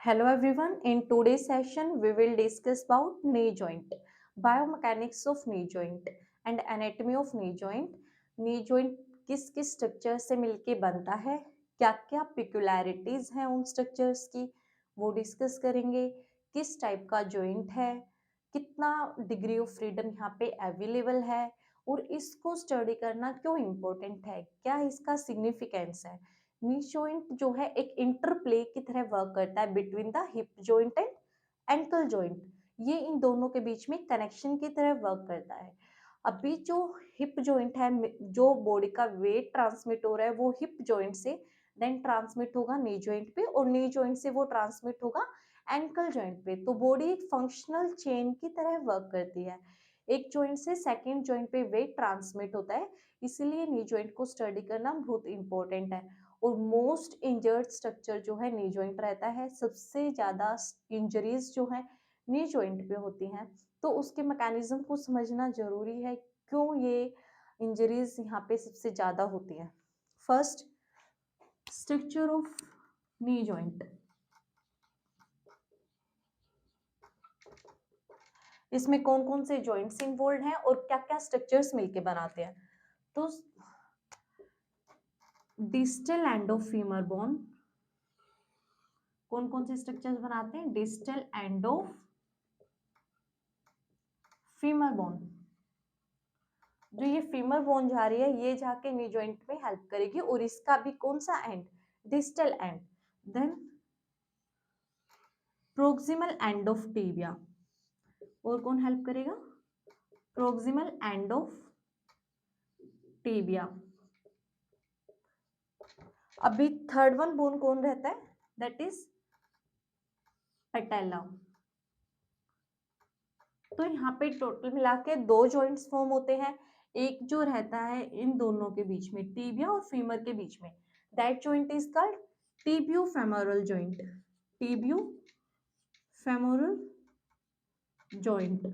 Hello everyone. In today's session, we will discuss about knee joint, biomechanics of knee joint and anatomy of knee joint. Knee joint किस किस structure से मिलके बनता है, क्या क्या पिक्युलैरिटीज हैं उन स्ट्रक्चर्स की, वो डिस्कस करेंगे. किस टाइप का जॉइंट है, कितना डिग्री ऑफ फ्रीडम यहाँ पे अवेलेबल है और इसको स्टडी करना क्यों इम्पोर्टेंट है, क्या इसका सिग्निफिकेंस है. नी जॉइंट जो है एक इंटरप्ले की तरह वर्क करता है between the hip joint and ankle joint. ये इन दोनों के बीच में कनेक्शन की तरह वर्क करता है. अभी जो हिप जॉइंट है, जो बॉडी का वेट ट्रांसमिट हो रहा है वो हिप जॉइंट से देन ट्रांसमिट होगा नी जॉइंट पे और नी जॉइंट से वो ट्रांसमिट होगा एंकल जॉइंट पे. तो बॉडी एक फंक्शनल चेन की तरह वर्क करती है. एक जॉइंट से सेकेंड जॉइंट पे वेट ट्रांसमिट होता है, इसीलिए नी जॉइंट को स्टडी करना बहुत इंपॉर्टेंट है. और मोस्ट इंजर्ड स्ट्रक्चर जो है नी जॉइंट रहता है. सबसे ज्यादा इंजरीज जो है नी जॉइंट पे होती हैं, तो उसके मैकेनिज्म को समझना जरूरी है, क्यों ये इंजरीज यहाँ पे सबसे ज्यादा होती हैं. First, structure of knee joint. इसमें कौन कौन से जॉइंट्स इन्वॉल्व हैं और क्या क्या स्ट्रक्चर्स मिलके बनाते हैं. तो distal end of femur bone, कौन कौन से स्ट्रक्चर्स बनाते हैं. Distal end of femur bone. जो ये फीमर बोन जा रही है ये जाके नी जॉइंट में हेल्प करेगी और इसका भी कौन सा end, distal end. Then proximal end of tibia, और कौन हेल्प करेगा, प्रोक्सिमल एंड ऑफ टिबिया. अभी थर्ड वन बोन कौन रहता है, दैट इज पेटेला. तो यहाँ पे टोटल मिला के दो जॉइंट्स फॉर्म होते हैं. एक जो रहता है इन दोनों के बीच में, टिबिया और फीमर के बीच में, that joint is called tibio femoral joint. Tibio femoral joint.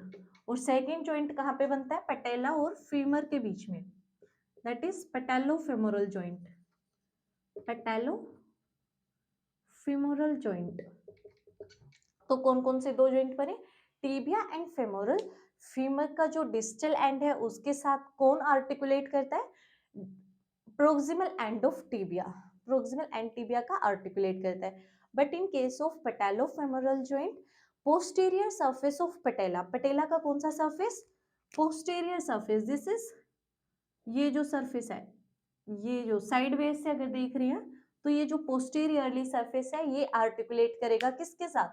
और सेकेंड जॉइंट कहाँ पे बनता है, पटेला और फीमर के बीच में, that is patello femoral joint. Patello femoral joint. तो कौन कौन से दो जॉइंट बने, टिबिया एंड फेमोरल. फीमर का जो डिस्टल एंड है उसके साथ कौन आर्टिकुलेट करता है, proximal end of tibia. Proximal end tibia का आर्टिकुलेट करता है. But in case of patello femoral joint, posterior surface of patella, patella का कौन सा surface, posterior surface. This is, ये जो सरफेस है, ये जो साइड वेज से अगर देख रही हैं तो ये जो पोस्टीरियरली सरफेस है ये आर्टिकुलेट करेगा किसके साथ,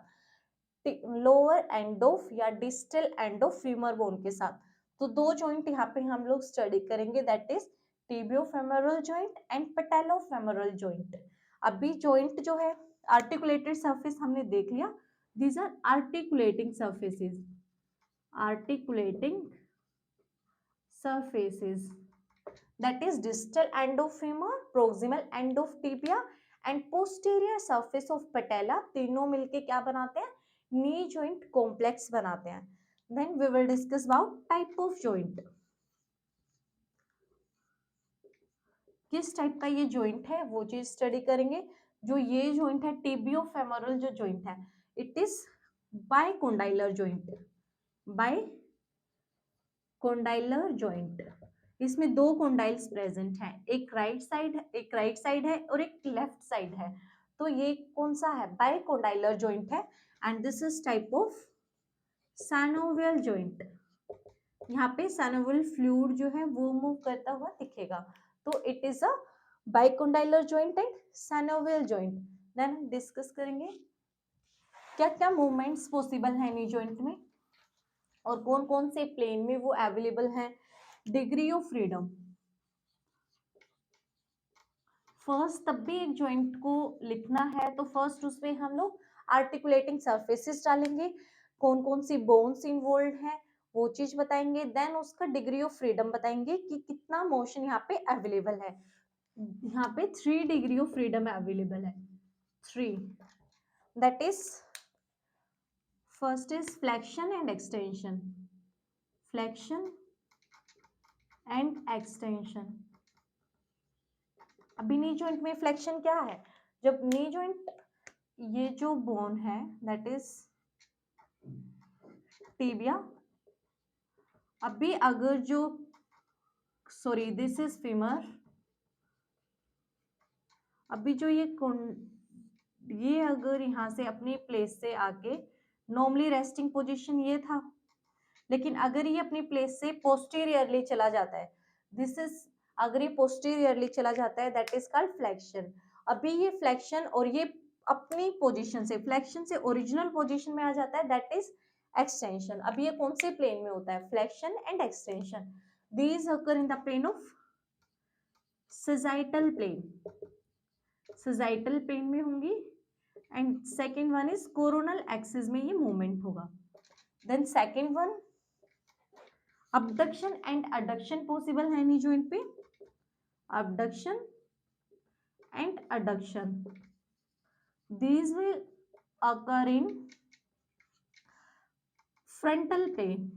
लोअर एंड ऑफ या distal end of femur bone के साथ. तो दो जॉइंट यहाँ पे हम लोग स्टडी करेंगे, that is tibiofemoral joint and patellofemoral joint. अभी जॉइंट जो है आर्टिकुलेटेड सरफेस हमने देख लिया, these are articulating surfaces. Articulating surfaces, that is distal end of femur, proximal end of tibia and posterior surface of patella. तीनों मिलके क्या बनाते हैं, knee joint complex बनाते हैं. Then we will discuss about type of joint. किस type का ये जॉइंट है वो चीज स्टडी करेंगे. जो ये जॉइंट है टिबियोफेमोरल जो जॉइंट है, it is bicondylar joint. बाइकोंडाइलर joint. इसमें दो कोंडाइल्स प्रेजेंट हैं, एक राइट साइड है और एक लेफ्ट साइड है. तो ये कौन सा है, बाइकोंडाइलर जॉइंट है. And this is type of synovial joint. यहाँ पे सैनोवियल फ्लूइड जो है वो मूव करता हुआ दिखेगा. तो it is a bicondylar joint and synovial joint. Then हम डिस्कस करेंगे क्या क्या मूवमेंट्स पॉसिबल है नी जॉइंट में और कौन कौन से प्लेन में वो अवेलेबल है. Degree of freedom. फर्स्ट तब भी एक जॉइंट को लिखना है तो फर्स्ट उसमें हम लोग आर्टिकुलेटिंग सरफेसेस डालेंगे, कौन कौन सी बोन्स इन्वॉल्व है वो चीज बताएंगे. देन उसका डिग्री ऑफ फ्रीडम बताएंगे कि कितना मोशन यहाँ पे अवेलेबल है. यहाँ पे 3 डिग्री ऑफ फ्रीडम अवेलेबल है, 3. That is, first is flexion and extension. Flexion and extension. अभी नी जॉइंट में फ्लेक्शन क्या है, जब नी जॉइंट ये जो बोन है दैट इज टिबिया। अभी अगर जो सॉरी दिस इज फीमर। अभी जो ये अगर यहाँ से अपनी प्लेस से आके नॉर्मली रेस्टिंग पोजीशन ये था, लेकिन अगर ये अपनी प्लेस से पोस्टीरियरली चला जाता है, दिस इज अगर ये पोस्टीरियरली चला जाता है दैट इज कॉल्ड फ्लेक्शन। अभी ये फ्लेक्शन और ये अपनी पोजीशन से फ्लेक्शन से ओरिजिनल पोजीशन में आ जाता है दैट इज एक्सटेंशन। अभी ये कौन से प्लेन में होता है? Flexion and extension. These occur in the plane of sagittal plane. Sagittal plane में होंगी and second one is coronal axis में ये मूवमेंट होगा। Then second one abduction and adduction possible है नी जॉइंट पे। abduction and adduction these will occur in frontal plane।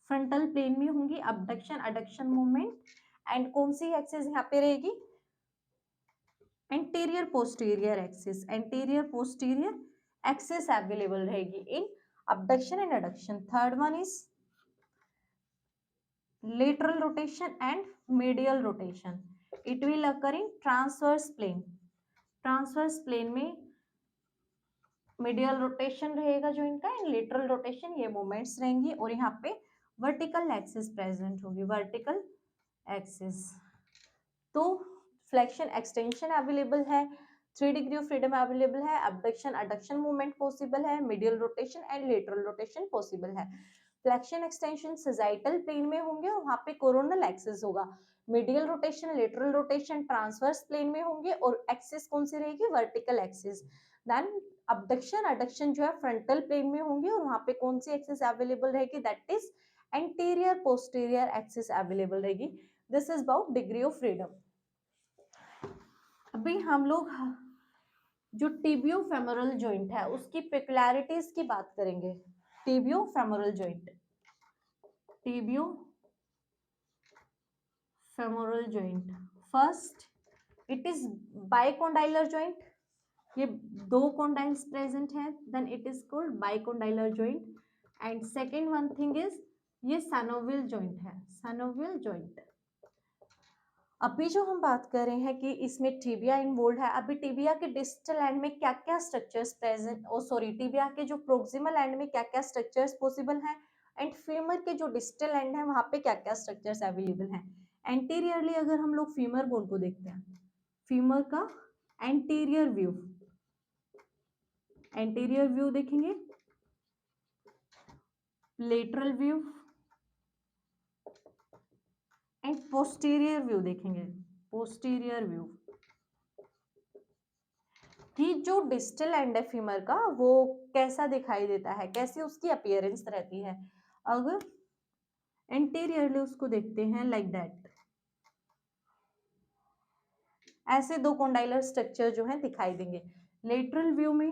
frontal plane में होंगी abduction adduction movement and कौन सी axis यहाँ पे रहेगी? Anterior posterior axis. Anterior posterior axis available रहेगी इन abduction and adduction। Third one is lateral rotation and medial rotation. It will occur in transverse plane। transverse plane में medial rotation रहेगा जो इनका एंड lateral rotation ये movements रहेंगी और यहाँ पे vertical axis present होगी। vertical axis तो flexion extension available है, 3 डिग्री ऑफ फ्रीडम अवेलेबल है, abduction adduction movement पॉसिबल है, medial rotation and lateral rotation possible है। फ्लेक्शन एक्सटेंशन सजाइटल प्लेन में होंगे और वहां पे कोरोनल एक्सिस होगा। Medial rotation lateral rotation transverse plane में होंगे और एक्सिस कौन सी रहेगी? Vertical axis. Then abduction adduction जो है फ्रंटल प्लेन में होंगे और वहां पे कौन सी एक्सिस अवेलेबल रहेगी? That is anterior posterior axis available रहेगी। This is about degree of freedom. अभी हम लोग जो टिबियो फेमोरल जॉइंट है उसकी पेक्युलैरिटीज की बात करेंगे। Tibio femoral joint. Tibio femoral joint first it is bicondylar joint. ये 2 कॉन्डाइल्स प्रेजेंट है then it is called bicondylar joint. And second one thing is ये सैनोवियल जॉइंट है। Synovial joint. अभी जो हम बात कर रहे हैं कि इसमें टिबिया इन्वॉल्व है, अभी टिबिया के डिस्टल एंड में क्या क्या स्ट्रक्चर्स प्रेजेंट टिबिया के जो प्रोक्सिमल एंड में क्या क्या स्ट्रक्चर्स पॉसिबल हैं एंड फीमर के जो डिस्टल एंड है वहां पे क्या क्या स्ट्रक्चर्स अवेलेबल हैं। एंटीरियरली अगर हम लोग फीमर बोन को देखते हैं, फीमर का एंटीरियर व्यू, एंटीरियर व्यू देखेंगे, lateral view and posterior view देखेंगे। पोस्टीरियर व्यू कि जो डिस्टल एंड है फीमर का वो कैसा दिखाई देता है, कैसी उसकी अपीयरेंस रहती है। अगर एंटीरियरली उसको देखते हैं लाइक दैट, ऐसे 2 कॉन्डाइलर स्ट्रक्चर जो है दिखाई देंगे। लेटरल व्यू में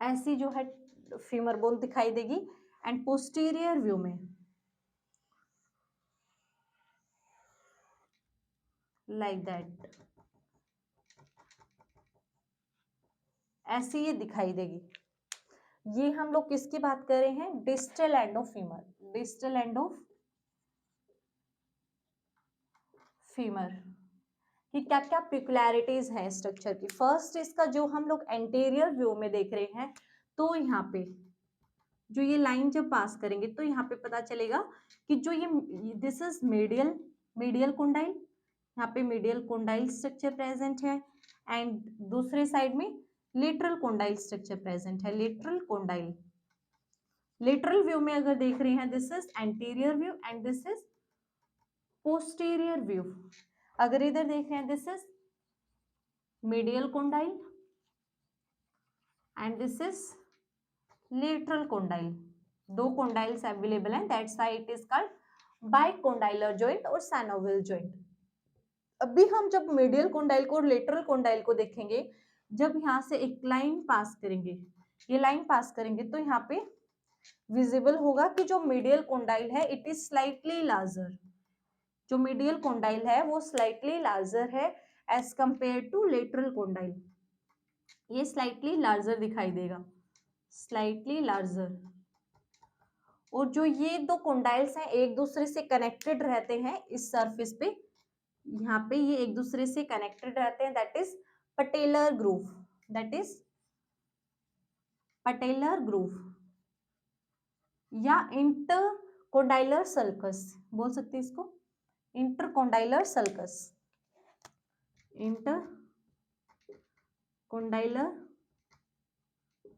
ऐसी जो है फीमर बोन दिखाई देगी एंड पोस्टीरियर व्यू में लाइक दैट ऐसी ये दिखाई देगी। ये हम लोग किसकी बात कर रहे हैं? Distal end of femur. Distal end of femur कि क्या क्या पेक्युलैरिटीज हैं स्ट्रक्चर की। फर्स्ट इसका जो हम लोग एंटीरियर व्यू में देख रहे हैं तो यहाँ पे जो ये लाइन जब पास करेंगे तो यहाँ पे पता चलेगा कि जो ये दिस इज मीडियल कोंडाइल, यहाँ पे मीडियल कोंडाइल स्ट्रक्चर प्रेजेंट है एंड दूसरे साइड में लेटरल कोंडाइल स्ट्रक्चर प्रेजेंट है। लेटरल कोंडाइल लेटरल व्यू में अगर देख रहे हैं this is anterior view and this is posterior view. अगर इधर देख रहे हैं this is medial condyle and this is lateral condyle. 2 condyles available हैं, that's why it is called bicondylar joint और सैनोवियल जॉइंट। अभी हम जब मीडियल कोंडाइल को और लेटरल कोंडाइल को देखेंगे, जब यहाँ से एक लाइन पास करेंगे, ये लाइन पास करेंगे तो यहाँ पे विजिबल होगा कि जो मीडियल कोंडाइल है इट इज स्लाइटली लार्जर, जो मीडियल कोंडाइल है वो स्लाइटली लार्जर है as compare to lateral condyle, ये स्लाइटली लार्जर दिखाई देगा, स्लाइटली लार्जर। और जो ये दो कोंडाइल्स हैं एक दूसरे से कनेक्टेड रहते हैं इस सरफेस पे, यहाँ पे ये एक दूसरे से कनेक्टेड रहते हैं, that is patellar groove, that is patellar groove या इंटरकोंडाइलर सल्कस बोल सकते हैं इसको, इंटरकोंडाइलर सल्कस, इंटरकोंडाइलर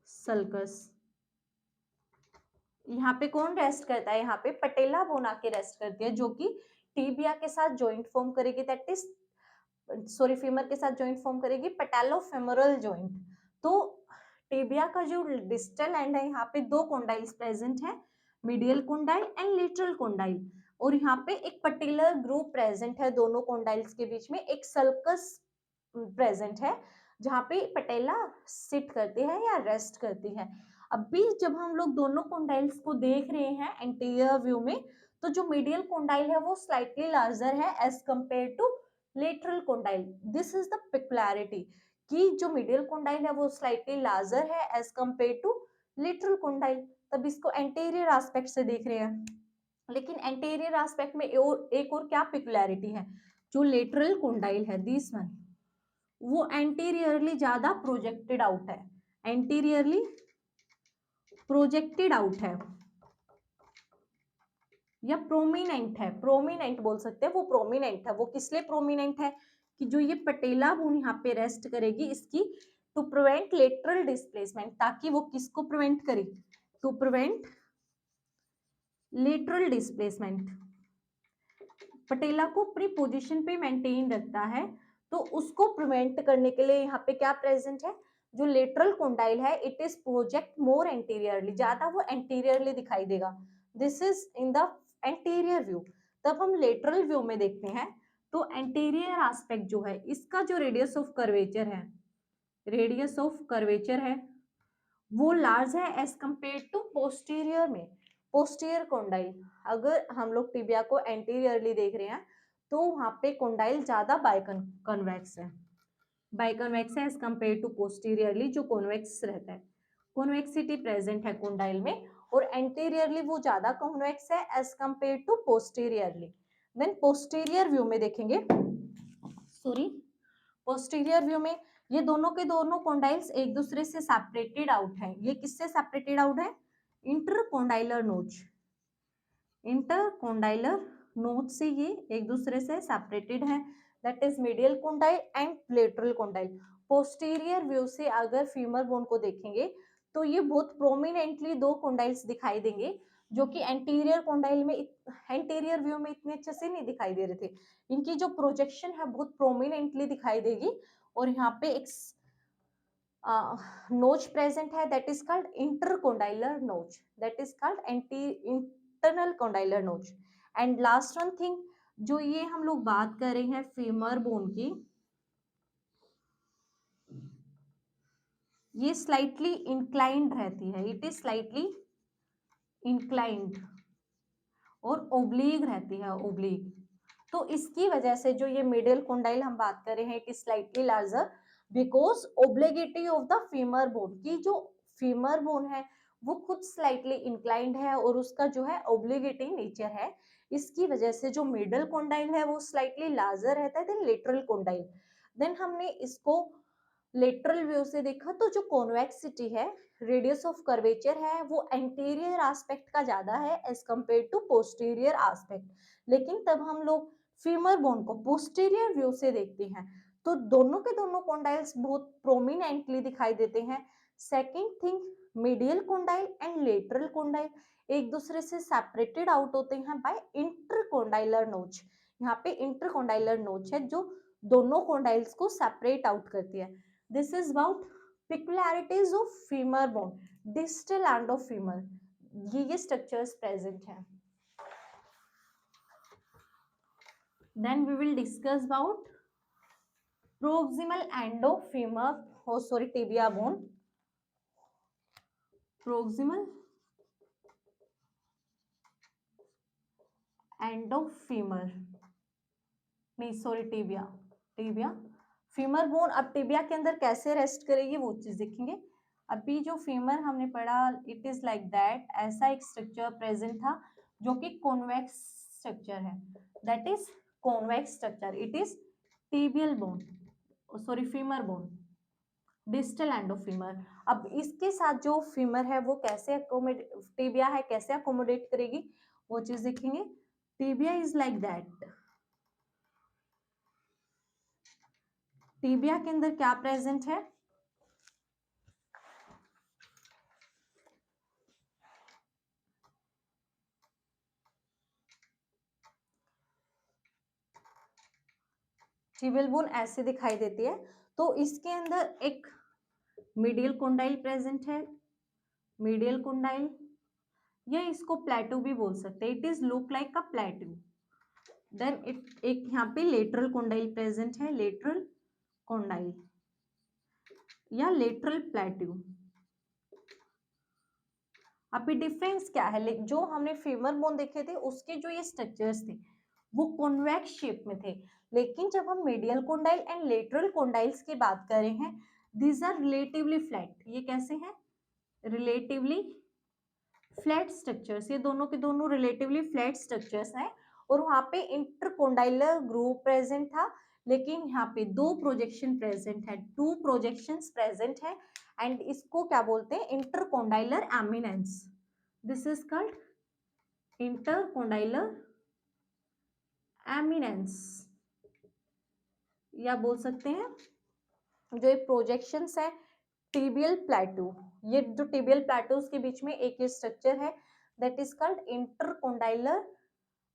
सल्कस। यहाँ पे कौन रेस्ट करता है, यहाँ पे पटेला बोन आके रेस्ट करती है, जो कि टीबिया के साथ जॉइंट फॉर्म करेगी, दैट इज सॉरी फीमर के साथ जॉइंट फॉर्म करेगी पैटेलोफेमोरल जॉइंट। तो टिबिया का जो डिस्टल एंड है यहाँ पे दो कोंडाइल्स प्रेजेंट है, medial condyle and lateral condyle, और यहाँ पे एक पर्टिकुलर ग्रुप प्रेजेंट है दोनों कोंडाइल्स के बीच में, एक सल्कस प्रेजेंट है जहाँ पे पटेला सिट करती है या रेस्ट करती है। अभी जब हम लोग दोनों कोंडाइल्स को देख रहे हैं एंटीरियर व्यू में, तो जो मीडियल कोंडाइल है वो स्लाइटली लार्जर है as compare to lateral condyle. This is the peculiarity कि जो मीडियल कोंडाइल है वो स्लाइटली लार्जर है as compare to lateral condyle. तब इसको एंटीरियर एस्पेक्ट से देख रहे हैं, लेकिन एंटीरियर एस्पेक्ट में एक और क्या पेक्युलैरिटी है, जो लेटरल कोंडाइल है दिस वन, वो एंटीरियरली ज्यादा प्रोजेक्टेड आउट है, एंटीरियरली प्रोजेक्टेड आउट है या प्रोमिनेंट है, प्रोमिनेंट बोल सकते हैं, वो प्रोमिनेंट है। वो किस लिए प्रोमिनेंट है कि जो ये पटेला बोन यहाँ पे रेस्ट करेगी इसकी टू प्रिवेंट लेटरल डिस्प्लेसमेंट, ताकि वो किसको प्रिवेंट करे, टू प्रिवेंट लेटरल डिस्प्लेसमेंट, पटेला को अपनी पोजीशन पे मेंटेन रखता है, तो उसको प्रिवेंट करने के लिए यहाँ पे क्या प्रेजेंट है, जो लेटरल कोंडाइल है it is project more anteriorly, ज्यादा वो एंटीरियरली दिखाई देगा, this is in the anterior view. तब हम लेटरल व्यू में देखते हैं तो एंटीरियर एस्पेक्ट जो है इसका जो रेडियस ऑफ कर्वेचर है, रेडियस ऑफ कर्वेचर है वो लार्ज है एज कंपेयर टू पोस्टीरियर में, पोस्टीरियर कोंडाइल। अगर हम लोग टिबिया को एंटीरियरली देख रहे हैं तो वहां पे कोंडाइल ज्यादा बाइकन्वेक्स है, बाइकन्वेक्स है एज कंपेयर टू पोस्टीरियरली जो कॉन्वेक्स रहता है, कॉन्वेक्सिटी प्रेजेंट है कोंडाइल में, और एंटीरियरली वो ज्यादा कॉन्वेक्स है as compare to posteriorly. Then posterior view में देखेंगे, सॉरी पोस्टीरियर व्यू में ये दोनों के दोनों कोंडाइल्स एक दूसरे से सेपरेटेड आउट है, ये किससे सेपरेटेड आउट है, इंटरकोंडाइलर नोच, इंटरकोंडाइलर नोच से ये एक दूसरे से सेपरेटेड है, that is medial condyle and lateral condyle. Posterior view से अगर फीमर बोन को देखेंगे तो ये बहुत प्रोमिनेंटली दो कोंडाइल्स दिखाई देंगे, जो कि एंटीरियर कोंडाइल में एंटीरियर व्यू में इतने अच्छे से नहीं दिखाई दे रहे थे, इनकी जो प्रोजेक्शन है बहुत प्रोमिनेंटली दिखाई देगी, और यहाँ पे एक नोच प्रेजेंट है दैट इज कॉल्ड इंटरकोंडाइलर नोच, दैट इज कॉल्ड इंटरनल कोंडाइलर नोच। एंड लास्ट वन थिंग जो ये हम लोग बात कर रहे हैं फीमर बोन की, ये स्लाइटली इंक्लाइंड रहती है, इट इज स्लाइटली इंक्लाइंड और ओब्लीग रहती है, ओब्लीग। तो इसकी वजह से जो ये मिडिल कोंडाइल हम बात कर रहे हैं it is slightly larger because obliquity of the femur bone, की जो फीमर बोन है वो खुद स्लाइटली इंक्लाइंड है और उसका जो है ओब्लिगेटी नेचर है, इसकी वजह से जो मिडल कोंडाइल है वो स्लाइटली लार्जर रहता है देन लेटरल कोंडाइल। देन हमने इसको लेटरल व्यू से देखा तो जो कॉन्वेक्सिटी है, रेडियस ऑफ कर्वेचर है वो एंटीरियर एस्पेक्ट का ज्यादा है as compare to posterior aspect, लेकिन तब हम लोग फीमर बोन को पोस्टीरियर व्यू से देखते हैं तो दोनों के दोनों कोंडाइल्स बहुत प्रोमिनेंटली दिखाई देते हैं। Second thing, medial condyle and lateral condyle एक दूसरे से सेपरेटेड आउट होते हैं बाय इंटरकोंडाइलर नोच, यहाँ पे इंटरकोंडाइलर नोच है जो दोनों कोंडाइल्स को सेपरेट आउट करती है। This is about peculiarities of femur bone, distal end of femur, ये स्ट्रक्चर्स प्रेजेंट हैं। Then we will discuss about proximal end of femur, oh sorry, tibia bone, proximal end of femur, end of femur, नहीं sorry tibia, tibia femur bone. अब टिबिया के अंदर कैसे rest करेगी वो चीज देखेंगे। अभी जो फीमर हमने पढ़ा, इट इज लाइक दैट, ऐसा एक स्ट्रक्चर प्रेजेंट था जो कि कॉन्वेक्स स्ट्रक्चर है, that is convex structure, it is tibial bone, sorry femur bone, distal end of femur. अब इसके साथ जो फीमर है वो कैसे अकोमोडेट, टिबिया है कैसे अकोमोडेट करेगी वो चीज देखेंगे। Tibia is like that, tibia के अंदर क्या प्रेजेंट है, टिबियल बोन ऐसे दिखाई देती है। तो इसके अंदर एक मीडियल कोंडाइल प्रेजेंट है, मीडियल कोंडाइल, या इसको प्लेटो भी बोल सकते हैं, it is look like a plateau. Then it एक यहाँ पे लेटरल कोंडाइल प्रेजेंट है, लेटरल कोंडाइल या लेटरल प्लेटो। अभी डिफरेंस क्या है, जो हमने फीमर बोन देखे थे उसके जो ये स्ट्रक्चर्स थे वो कॉन्वेक्स शेप में थे, लेकिन जब हम मीडियल कोंडाइल एंड लेटरल कोंडाइल्स की बात कर रहे हैं, दीज आर रिलेटिवली फ्लैट। ये कैसे हैं, रिलेटिवली फ्लैट स्ट्रक्चर्स, ये दोनों के दोनों रिलेटिवली फ्लैट स्ट्रक्चर्स हैं। और वहां पे इंटरकोंडाइलर ग्रूव प्रेजेंट था, लेकिन यहाँ पे दो प्रोजेक्शन प्रेजेंट है, टू प्रोजेक्शंस प्रेजेंट है, एंड इसको क्या बोलते हैं, intercondylar eminence, this is called intercondylar eminence, या बोल सकते हैं जो ये प्रोजेक्शंस है टिबियल प्लेटो, ये जो टिबियल प्लेटोस के बीच में एक स्ट्रक्चर है that is called intercondylar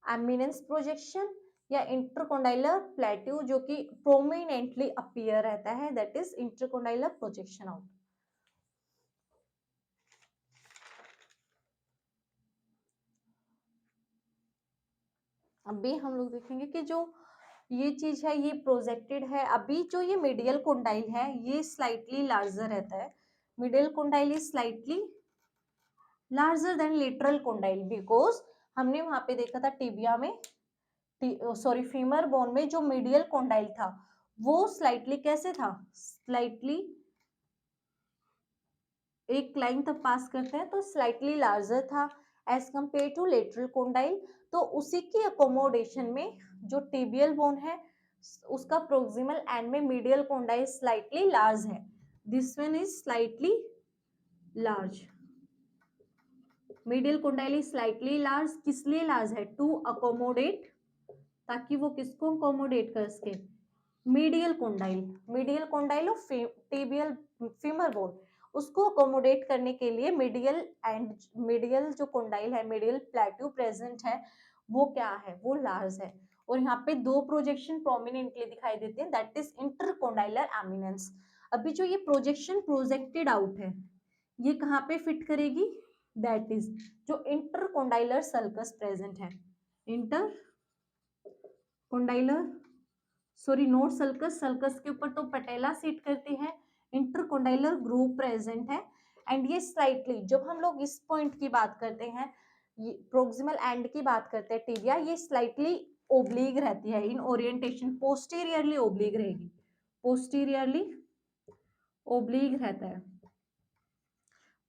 eminence projection या इंटरकोंडाइलर प्लेटो, जो कि प्रोमिनेंटली अपीयर रहता है, that is intercondylar projection out. अभी हम लोग देखेंगे कि जो ये चीज है ये प्रोजेक्टेड है। अभी जो ये मीडियल कोंडाइल है ये स्लाइटली लार्जर रहता है, middle condyle is slightly larger than lateral condyle, because हमने वहां पे देखा था टिबिया में, सॉरी फीमर बोन में जो मीडियल कोंडाइल था वो स्लाइटली कैसे था, स्लाइटली एक लाइन तक पास करते हैं तो स्लाइटली लार्जर था as compare to lateral condyle. तो उसी की अकोमोडेशन में जो टिबियल बोन है उसका प्रोक्सिमल एंड में मीडियल कोंडाइल स्लाइटली लार्ज है, this one is slightly large, medial condyle is slightly large, किस लिए लार्ज है, टू अकोमोडेट, ताकि वो किसको अकोमोडेट कर सके, medial condyle, medial condyle of tibial femur bone, उसको अकोमोडेट करने के लिए मीडियल एंड मीडियल जो कोंडाइल है, मीडियल प्लेट्यू प्रेजेंट है वो क्या है, वो लार्ज है। और यहाँ पे दो प्रोजेक्शन प्रोमिनेंटली दिखाई देते हैं, दैट इज इंटरकोंडाइलर एमिनेंस। अभी जो ये प्रोजेक्शन प्रोजेक्टेड आउट है ये कहाँ पे फिट करेगी, दैट इज जो इंटरकोंडाइलर सल्कस प्रेजेंट है, intercondylar, sorry not sulcus, sulcus के ऊपर तो पटेला सीट करती है, इंटरकोंडाइलर ग्रूव प्रेजेंट है। एंड ये स्लाइटली जब हम लोग इस पॉइंट की बात करते हैं, प्रोक्सिमल एंड की बात करते हैं टिबिया, ये स्लाइटली ओब्लीग रहती है इन ओरिएंटेशन, पोस्टीरियरली ओब्लीग रहेगी, पोस्टीरियरली ओब्लीग रहता है,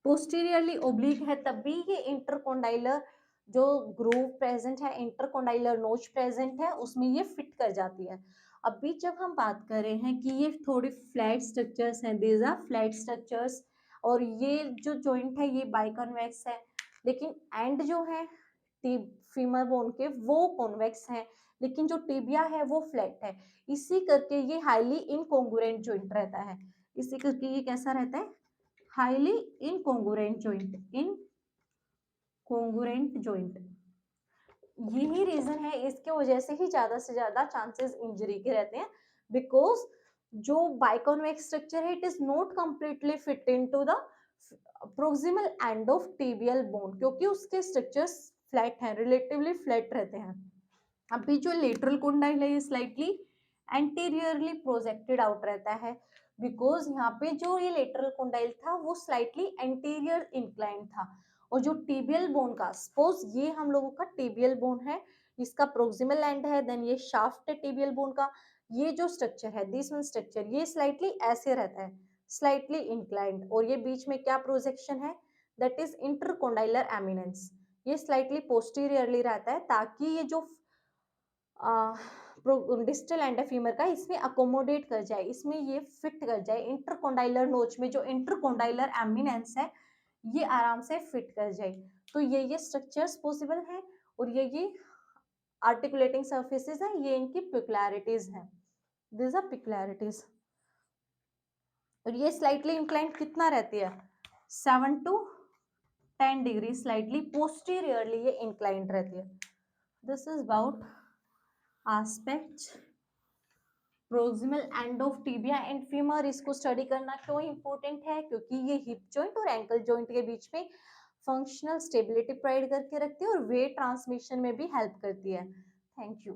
पोस्टीरियरली ओब्लीग है, तभी ये इंटरकोंडाइलर जो ग्रूव प्रेजेंट है, इंटरकोंडाइलर नोच प्रेजेंट है उसमें ये फिट कर जाती है। अभी जब हम बात कर रहे हैं कि ये थोड़ी फ्लैट स्ट्रक्चर्स हैं, दीज आर फ्लैट स्ट्रक्चर्स, और ये जो जॉइंट है ये बाइकॉन्वेक्स है, लेकिन एंड जो है फीमर बोन के वो कॉन्वेक्स है, लेकिन जो टिबिया है वो फ्लैट है, इसी करके ये हाईली इनकॉन्ग्रुएंट जॉइंट रहता है, इसी करके ये कैसा रहता है, highly incongruent joint, incongruent joint. यही रीजन है, इसके वजह से ही ज्यादा से ज्यादा चांसेस इंजरी के रहते हैं, बिकॉज जो बाइकॉन्वेक्स स्ट्रक्चर है it is not completely fit into the proximal end of tibial bone, क्योंकि उसके स्ट्रक्चर्स फ्लैट हैं, रिलेटिवली फ्लैट रहते हैं। अभी जो लेटरल कोंडाइल है ये स्लाइटली एंटीरियरली प्रोजेक्टेड आउट रहता है, बिकॉज यहाँ पे जो ये लेटरल कोंडाइल था वो स्लाइटली एंटीरियर इंक्लाइन था, और जो टिबियल बोन का, सपोज ये हम लोगों का टिबियल बोन है, इसका प्रोक्सिमल एंड है, देन ये शाफ्ट है टिबियल बोन का। ये जो स्ट्रक्चर है, दिस वन स्ट्रक्चर, ये स्लाइटली ऐसे रहता है, स्लाइटली इंक्लाइंड, और ये बीच में क्या प्रोजेक्शन है, दैट इज इंटरकोंडाइलर एमिनेंस। ये स्लाइटली पोस्टीरियरली रहता है ताकि ये जो डिस्टल एंड फीमर का इसमें अकोमोडेट कर जाए, इसमें ये फिट कर जाए, इंटरकोंडाइलर नोच में जो इंटरकोंडाइलर एमिनेंस है ये आराम से फिट कर जाए। तो ये स्ट्रक्चर्स पॉसिबल हैं, और ये आर्टिकुलेटिंग सर्फेसेस हैं, ये इनकी पिकुलैरिटीज हैं, दिस आर पिकुलैरिटीज। और ये स्लाइटली इंक्लाइंड कितना रहती है, 7 to 10 डिग्री स्लाइटली पोस्टीरियरली ये इंक्लाइंड रहती है। This is about aspect proximal end of tibia and femur. इसको स्टडी करना क्यों इंपॉर्टेंट है, क्योंकि ये हिप जॉइंट और एंकल जॉइंट के बीच में फंक्शनल स्टेबिलिटी प्रोवाइड करके रखती है और वेट ट्रांसमिशन में भी हेल्प करती है। Thank you.